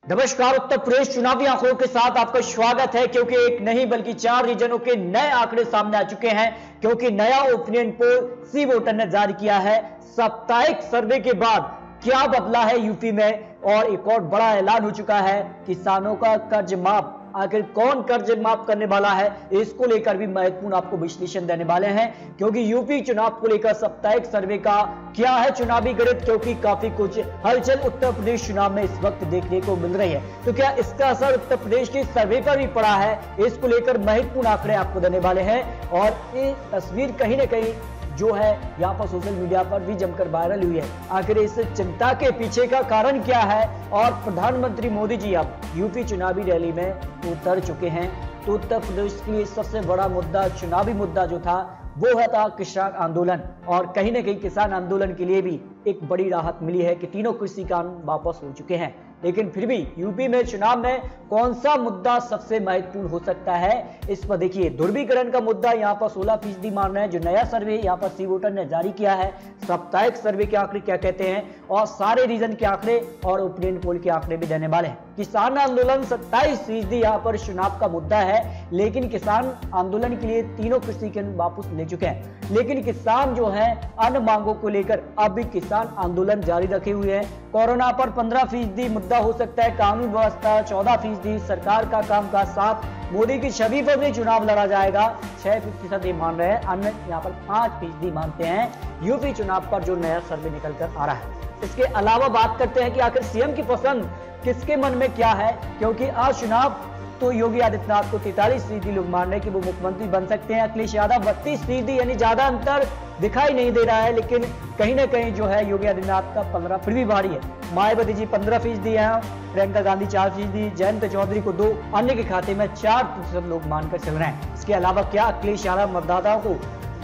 नमस्कार। उत्तर प्रदेश चुनावी आंकड़ों के साथ आपका स्वागत है, क्योंकि एक नहीं बल्कि 4 रीजनों के नए आंकड़े सामने आ चुके हैं। क्योंकि नया ओपिनियन पोल सी वोटर ने जारी किया है। साप्ताहिक सर्वे के बाद क्या बदला है यूपी में, और एक और बड़ा ऐलान हो चुका है किसानों का कर्ज माफ। आखिर कौन कर्ज माफ करने वाला है, इसको लेकर भी महत्वपूर्ण आपको विश्लेषण देने वाले हैं। क्योंकि यूपी चुनाव को लेकर साप्ताहिक सर्वे का क्या है चुनावी गणित, क्योंकि काफी कुछ हलचल उत्तर प्रदेश चुनाव में इस वक्त देखने को मिल रही है। तो क्या इसका असर उत्तर प्रदेश के सर्वे पर भी पड़ा है, इसको लेकर महत्वपूर्ण आंकड़े आपको देने वाले हैं। और ये तस्वीर कहीं ना कहीं जो है यहाँ पर सोशल मीडिया पर भी जमकर वायरल हुई है। आखिर इस चिंता के पीछे का कारण क्या है, और प्रधानमंत्री मोदी जी अब यूपी चुनावी रैली में उतर चुके हैं। तो उत्तर प्रदेश के लिए सबसे बड़ा मुद्दा, चुनावी मुद्दा जो था वो है था किसान आंदोलन। और कहीं ना कहीं किसान आंदोलन के लिए भी एक बड़ी राहत मिली है कि तीनों कृषि कानून वापस हो चुके हैं। लेकिन फिर भी यूपी में चुनाव में कौन सा मुद्दा सबसे महत्वपूर्ण हो सकता है, इस पर देखिए। ध्रुवीकरण का मुद्दा यहाँ पर 16% मान रहे हैं, जो नया सर्वे यहाँ पर सी वोटर ने जारी किया है। साप्ताहिक सर्वे के आंकड़े क्या कहते हैं, और सारे रीजन के आंकड़े और ओपिनियन पोल के आंकड़े भी देने वाले हैं। किसान आंदोलन 27% यहाँ पर चुनाव का मुद्दा है, लेकिन किसान आंदोलन के लिए तीनों कृषि कानून वापस ले चुके हैं। लेकिन किसान जो है अन्य मांगों को लेकर अब भी किसान आंदोलन जारी रखे हुए हैं। कोरोना पर 15% मुद्दा हो सकता है, कानून व्यवस्था 14%, सरकार का कामकाज 7, मोदी की छवि पर भी चुनाव लड़ा जाएगा 6% ये मान रहे हैं। अन्य यहाँ पर 5% मानते हैं यूपी चुनाव पर जो नया सर्वे निकल कर आ रहा है। इसके अलावा बात करते हैं कि आखिर सीएम की पसंद किसके मन में क्या है, क्योंकि आज चुनाव तो योगी आदित्यनाथ को 43% लोग मान रहे हैं कि वो मुख्यमंत्री बन सकते हैं। अखिलेश यादव 32%, यानी ज्यादा अंतर दिखाई नहीं दे रहा है। लेकिन कहीं ना कहीं जो है योगी आदित्यनाथ का 15 फिर भी भारी है। मायावती जी 15% है, प्रियंका गांधी 4%, जयंत चौधरी को 2, अन्य के खाते में 4% लोग मानकर चल रहे हैं। इसके अलावा क्या अखिलेश यादव मतदाताओं को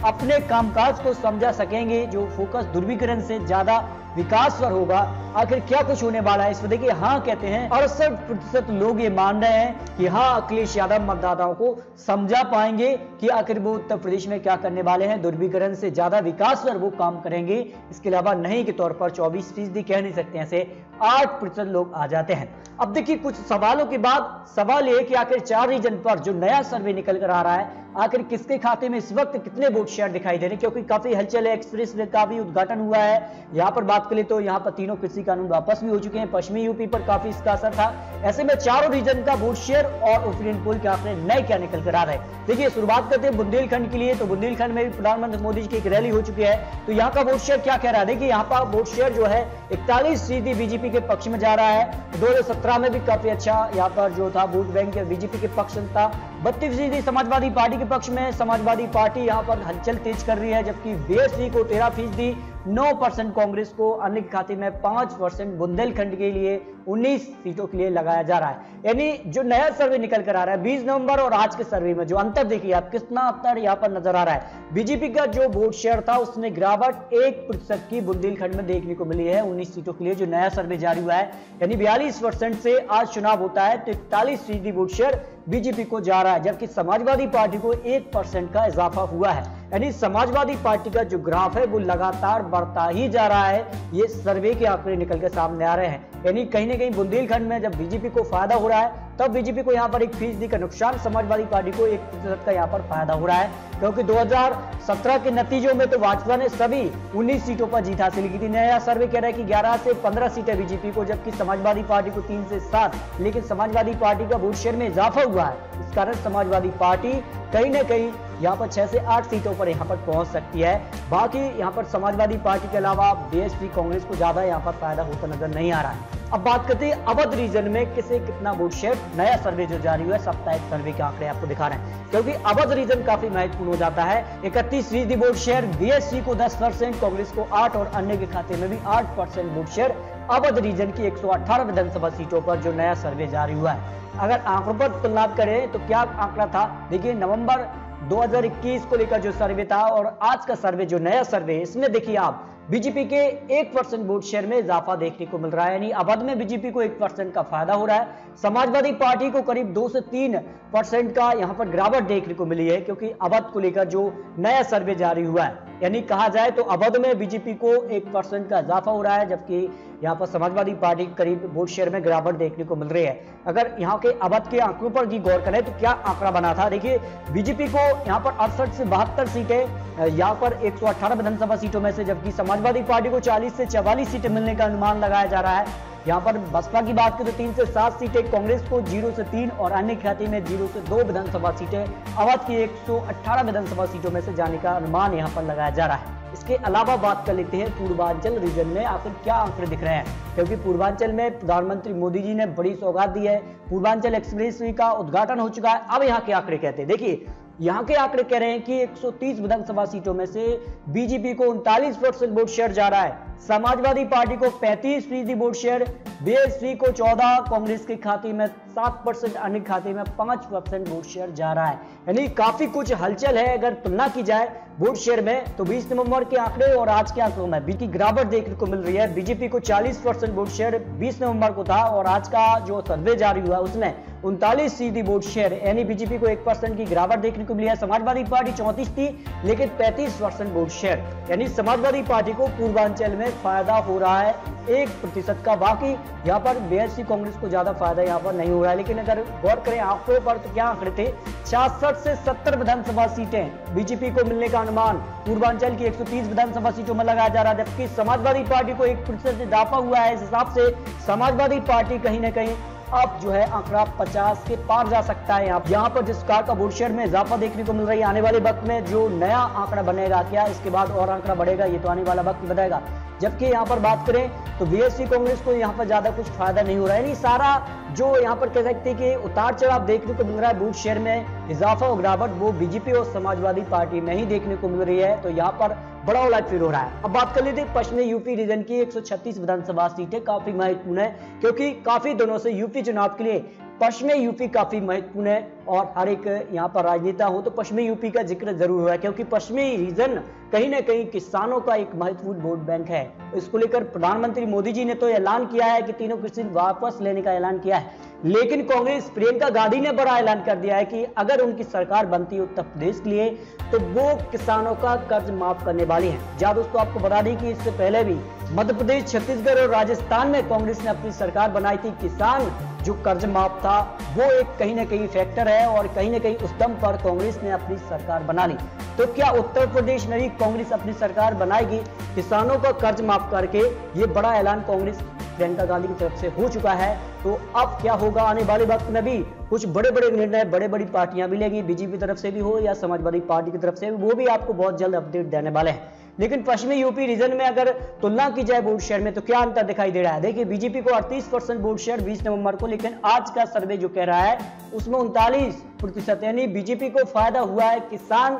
अपने कामकाज को समझा सकेंगे, जो फोकस ध्रुवीकरण से ज्यादा विकास पर होगा। आखिर क्या कुछ होने वाला है, इस पर देखिए। हाँ कहते हैं 68% लोग ये मान रहे हैं कि हाँ अखिलेश यादव मतदाताओं को समझा पाएंगे कि आखिर वो उत्तर प्रदेश में क्या करने वाले हैं, ध्रुवीकरण से ज्यादा विकास पर वो काम करेंगे। इसके अलावा नहीं के तौर पर 24% कह नहीं सकते, ऐसे 8% लोग आ जाते हैं। अब देखिए कुछ सवालों के बाद सवाल ये कि आखिर 4 रीजन पर जो नया सर्वे निकल कर आ रहा है, आखिर किसके खाते में इस वक्त कितने वोट शेयर दिखाई दे रहे हैं, क्योंकि काफी हलचल है। एक्सप्रेस वे का भी उद्घाटन हुआ है। यहाँ पर बात करें तो यहाँ पर तीनों कृषि कानून वापस भी हो चुके हैं। पश्चिमी यूपी पर काफी इसका असर था। ऐसे में चारों रीजन का वोट शेयर और ओपिनियन पोल के आंकड़े नए क्या निकल कर आ रहे हैं। देखिए शुरुआत करते हैं बुंदेलखंड के लिए। तो बुंदेलखंड में भी प्रधानमंत्री मोदी जी की एक रैली हो चुकी है। तो यहाँ का वोट शेयर क्या कह रहा है, देखिए यहाँ पर वोट शेयर जो है 41% बीजेपी के पक्ष में जा रहा है। 2017 में भी काफी अच्छा यहाँ पर जो था वोट बैंक बीजेपी के पक्ष में था। 32% समाजवादी पार्टी के पक्ष में, समाजवादी पार्टी यहाँ पर हलचल तेज कर रही है। जबकि बीएसपी को 13%, 9% कांग्रेस को, अन्य के खाते में 5% बुंदेलखंड के लिए 19 सीटों के लिए लगाया जा रहा है। यानी जो नया सर्वे निकल कर आ रहा है 20 नवंबर और आज के सर्वे में जो अंतर देखिए आप, कितना अंतर यहाँ पर नजर आ रहा है। बीजेपी का जो वोट शेयर था उसमें गिरावट 1% की बुंदेलखंड में देखने को मिली है 19 सीटों के लिए जो नया सर्वे जारी हुआ है। यानी 42% से आज चुनाव होता है तो 41% वोट शेयर बीजेपी को जा रहा है। जबकि समाजवादी पार्टी को 1% का इजाफा हुआ है। यानी समाजवादी पार्टी का जो ग्राफ है वो लगातार बढ़ता ही जा रहा है। ये सर्वे के आंकड़े निकल के सामने आ रहे हैं। यानी कहीं ना कहीं बुंदेलखंड में जब बीजेपी को फायदा हो रहा है तब बीजेपी को यहाँ पर 1% का नुकसान, समाजवादी पार्टी को 1% का यहाँ पर फायदा हो रहा है। क्योंकि 2017 के नतीजों में तो भाजपा ने सभी 19 सीटों पर जीत हासिल की थी। नया सर्वे कह रहा है कि 11 से 15 सीटें बीजेपी को, जबकि समाजवादी पार्टी को 3 से 7। लेकिन समाजवादी पार्टी का वोट शेयर में इजाफा हुआ है। इस कारण समाजवादी पार्टी कहीं ना कहीं यहाँ पर 6 से 8 सीटों पर यहाँ पर पहुंच सकती है। बाकी यहाँ पर समाजवादी पार्टी के अलावा बीएसपी, कांग्रेस को ज्यादा यहाँ पर फायदा होता नजर नहीं आ रहा है। अब बात करते हैं अवध रीजन में किसे कितना वोट शेयर। नया सर्वे जो जारी हुआ है, साप्ताहिक सर्वे के आंकड़े आपको दिखा रहे हैं, क्योंकि अवध रीजन काफी महत्वपूर्ण हो जाता है। 31% वोट शेयर, बीएसपी को 10%, कांग्रेस को 8 और अन्य के खाते में भी 8% वोट शेयर अवध रीजन की 118 विधानसभा सीटों पर जो नया सर्वे जारी हुआ है। अगर आंकड़ों पर तुलना करें तो क्या आंकड़ा था, देखिए नवंबर 2021 को लेकर जो सर्वे था और आज का सर्वे जो नया सर्वे, इसमें देखिए आप बीजेपी के 1% वोट शेयर में इजाफा देखने को मिल रहा है। यानी अवध में बीजेपी को 1% का फायदा हो रहा है। समाजवादी पार्टी को करीब 2 से 3% का यहां पर गिरावट देखने को मिली है, क्योंकि अवध को लेकर जो नया सर्वे जारी हुआ है यानी कहा जाए तो अवध में बीजेपी को 1% का इजाफा हो रहा है, जबकि यहाँ पर समाजवादी पार्टी के करीब वोट शेयर में गिरावट देखने को मिल रही है। अगर यहाँ के अवध के आंकड़ों पर भी गौर करें तो क्या आंकड़ा बना था, देखिए बीजेपी को यहाँ पर 68 से 72 सीटें, यहाँ पर 118 विधानसभा सीटों में से, जबकि समाजवादी पार्टी को 40 से 44 सीटें मिलने का अनुमान लगाया जा रहा है। यहाँ पर बसपा की बात करें तो 3 से 7 सीटें, कांग्रेस को 0 से 3 और अन्य खाते में 0 से 2 विधानसभा सीटें, अवध की 118 विधानसभा सीटों में से जाने का अनुमान यहाँ पर लगाया जा रहा है। इसके अलावा बात कर लेते हैं पूर्वांचल रीजन में आखिर क्या आंकड़े दिख रहे हैं, क्योंकि पूर्वांचल में प्रधानमंत्री मोदी जी ने बड़ी सौगात दी है, पूर्वांचल एक्सप्रेस वे का उद्घाटन हो चुका है। अब यहाँ के आंकड़े कहते हैं, देखिए यहाँ के आंकड़े कह रहे हैं कि 130 विधानसभा सीटों में से बीजेपी को 39% वोट शेयर जा रहा है, समाजवादी पार्टी को 35% वोट शेयर, बीएसपी को 14, कांग्रेस के खाते में 7%, अन्य खाते में 5% वोट शेयर जा रहा है। यानी काफी कुछ हलचल है। अगर तुलना की जाए वोट शेयर में तो 20 नवंबर के आंकड़े और आज के आंकड़ों में बीजेपी गिरावट देखने को मिल रही है। बीजेपी को 40% वोट शेयर 20 नवंबर को था और आज का जो सर्वे जारी हुआ उसमें 39% वोट शेयर, यानी बीजेपी को 1% की गिरावट देखने को मिली है। समाजवादी पार्टी 34 थी लेकिन 35% वोट शेयर, यानी समाजवादी पार्टी को पूर्वांचल में फायदा हो रहा है 1% का। बाकी यहाँ पर बीएसपी कांग्रेस को ज्यादा फायदा यहाँ पर नहीं हो रहा है। लेकिन अगर गौर करें आंकड़ों पर तो क्या आंकड़े थे, 66 से 70 विधानसभा सीटें बीजेपी को मिलने का अनुमान पूर्वांचल की 130 विधानसभा सीटों में लगाया जा रहा है, जबकि समाजवादी पार्टी को 1% इजाफा हुआ है। इस हिसाब से समाजवादी पार्टी कहीं ना कहीं अब जो है आंकड़ा 50 के पार जा सकता है। यहाँ पर जिस प्रकार का वोट शेयर में इजाफा देखने को मिल रही है, आने वाले वक्त में जो नया आंकड़ा बनेगा, क्या इसके बाद और आंकड़ा बढ़ेगा, ये तो आने वाला वक्त बताएगा। जबकि यहाँ पर बात करें तो बीएसपी कांग्रेस को यहाँ पर ज्यादा कुछ फायदा नहीं हो रहा है। यानी सारा जो यहाँ पर कह सकते हैं कि उतार चढ़ाव देखने को मिल रहा है वोट शेयर में इजाफा और गिरावट, वो बीजेपी और समाजवादी पार्टी में ही देखने को मिल रही है। तो यहाँ पर बड़ा उलटफेर हो रहा है। अब बात कर लेते हैं पश्चिमी यूपी रीजन की 136 विधानसभा सीटें काफी महत्वपूर्ण है, क्योंकि काफी दिनों से यूपी चुनाव के लिए पश्चिमी यूपी काफी महत्वपूर्ण है और हर एक यहाँ पर राजनेता हो तो पश्चिमी यूपी का जिक्र जरूर हुआ है, क्योंकि पश्चिमी रीजन कहीं ना कहीं किसानों का एक महत्वपूर्ण वोट बैंक है। इसको लेकर प्रधानमंत्री मोदी जी ने तो ऐलान किया है कि तीनों कृषि वापस लेने का ऐलान किया है, लेकिन कांग्रेस प्रियंका गांधी ने बड़ा ऐलान कर दिया है कि अगर उनकी सरकार बनती है उत्तर प्रदेश के लिए तो वो किसानों का कर्ज माफ करने वाली है। जहां दोस्तों आपको बता दें कि इससे पहले भी मध्य प्रदेश, छत्तीसगढ़ और राजस्थान में कांग्रेस ने अपनी सरकार बनाई थी। किसान जो कर्ज माफ था वो एक कहीं ना कहीं फैक्टर है और कहीं ना कहीं उस दम पर कांग्रेस ने अपनी सरकार बना ली। तो क्या उत्तर प्रदेश में भी कांग्रेस अपनी सरकार बनाएगी किसानों का कर्ज माफ करके? ये बड़ा ऐलान कांग्रेस प्रियंका गांधी की तरफ से हो चुका है। तो अब क्या होगा आने वाले वक्त में भी कुछ बड़े बड़े निर्णय बड़े बड़ी पार्टियां भी लेंगी, बीजेपी तरफ से भी हो या समाजवादी पार्टी की तरफ से, वो भी आपको बहुत जल्द अपडेट देने वाले हैं। लेकिन पश्चिमी यूपी रीजन में अगर तुलना की जाए वोट शेयर में तो क्या अंतर दिखाई दे रहा है? देखिए बीजेपी को 38% वोट शेयर 20 नवंबर को, लेकिन आज का सर्वे जो कह रहा है उसमें 39%, यानी बीजेपी को फायदा हुआ है। किसान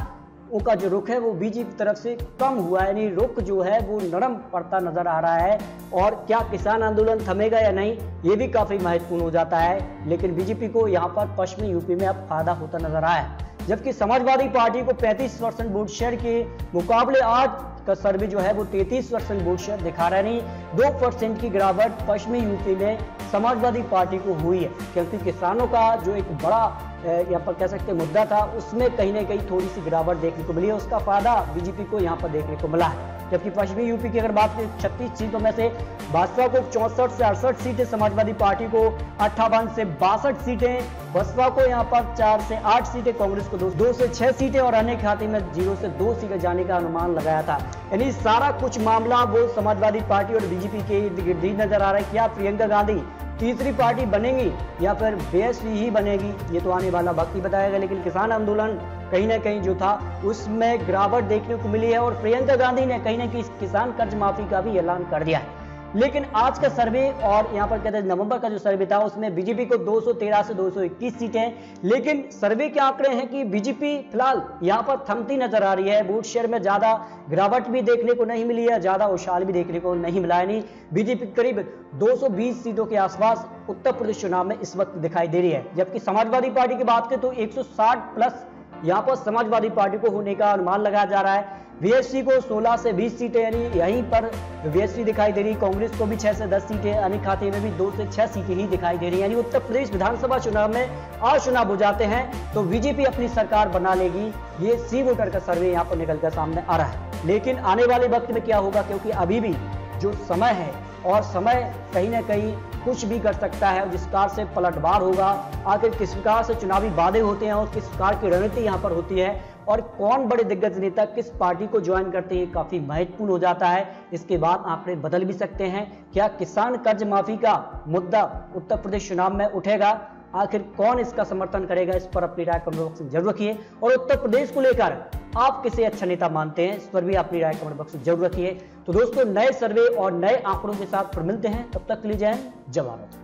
का जो रुख है वो बीजेपी तरफ से कम हुआ है, यानी रुख जो है वो नरम पड़ता नजर आ रहा है। और क्या किसान आंदोलन थमेगा या नहीं, ये भी काफी महत्वपूर्ण हो जाता है। लेकिन बीजेपी को यहाँ पर पश्चिमी यूपी में अब फायदा होता नजर आया है, जबकि समाजवादी पार्टी को 35% वोट शेयर के मुकाबले आज का सर्वे जो है वो 33% वोट शेयर दिखा रहा है। नहीं 2% की गिरावट पश्चिमी यूपी में समाजवादी पार्टी को हुई है, क्योंकि किसानों का जो एक बड़ा यहाँ पर कह सकते मुद्दा था उसमें कहीं ना कहीं थोड़ी सी गिरावट देखने को मिली है। उसका फायदा बीजेपी को यहाँ पर देखने को मिला है। जबकि पश्चिमी यूपी की अगर बात करें 36 सीटों में से भाजपा को 64 से 68 सीटें, समाजवादी पार्टी को 58 से 62 सीटें, बसपा को यहाँ पर 4 से 8 सीटें, कांग्रेस को 2 से 6 सीटें और अन्य खाते में 0 से 2 सीटें जाने का अनुमान लगाया था। यानी सारा कुछ मामला वो समाजवादी पार्टी और बीजेपी के इर्द गिर्द नजर आ रहा है। क्या प्रियंका गांधी तीसरी पार्टी बनेगी या फिर बीएसपी ही बनेगी, ये तो आने वाला वक्त ही बताएगा। लेकिन किसान आंदोलन कहीं ना कहीं जो था उसमें गिरावट देखने को मिली है और प्रियंका गांधी ने कहीं ना कहीं किसान कर्ज माफी का भी ऐलान कर दिया है। लेकिन आज का सर्वे और यहाँ पर कहते हैं नवंबर का जो सर्वे था उसमें बीजेपी को 213 से 221 सीटें, लेकिन सर्वे के आंकड़े हैं कि बीजेपी फिलहाल यहाँ पर थमती नजर आ रही है। वोट शेयर में ज्यादा गिरावट भी देखने को नहीं मिली है, ज्यादा उछाल भी देखने को नहीं मिला है। नहीं बीजेपी करीब 220 सीटों के आसपास उत्तर प्रदेश चुनाव में इस वक्त दिखाई दे रही है। जबकि समाजवादी पार्टी की बात करें तो 160 प्लस यहाँ पर समाजवादी पार्टी को होने का अनुमान लगाया जा रहा है। बीएसपी को 16 से 20 सीटें, यानी यहीं पर बीएसपी दिखाई दे रही। कांग्रेस को भी 6 से 10 सीटें, अन्य खाते में भी 2 से 6 सीटें ही दिखाई दे रही। यानी उत्तर प्रदेश विधानसभा चुनाव में और चुनाव हो जाते हैं तो बीजेपी अपनी सरकार बना लेगी। ये सी वोटर का सर्वे यहाँ पर निकलकर सामने आ रहा है। लेकिन आने वाले वक्त में क्या होगा, क्योंकि अभी भी जो समय है और समय कहीं ना कहीं कुछ भी कर सकता है, जिस प्रकार से पलटवार होगा, आखिर किस प्रकार से चुनावी वादे होते हैं और किस प्रकार की रणनीति यहाँ पर होती है और कौन बड़े दिग्गज नेता किस पार्टी को ज्वाइन करते हैं, काफी महत्वपूर्ण हो जाता है। इसके बाद आंकड़े बदल भी सकते हैं। क्या किसान कर्ज माफी का मुद्दा उत्तर प्रदेश चुनाव में उठेगा? आखिर कौन इसका समर्थन करेगा? इस पर अपनी राय कमेंट बॉक्स में जरूर रखिए और उत्तर प्रदेश को लेकर आप किसे अच्छा नेता मानते हैं, इस पर भी अपनी राय कमेंट बॉक्स में जरूर रखिए। तो दोस्तों, नए सर्वे और नए आंकड़ों के साथ फिर मिलते हैं, तब तक के लिए जय हिंद, जय भारत।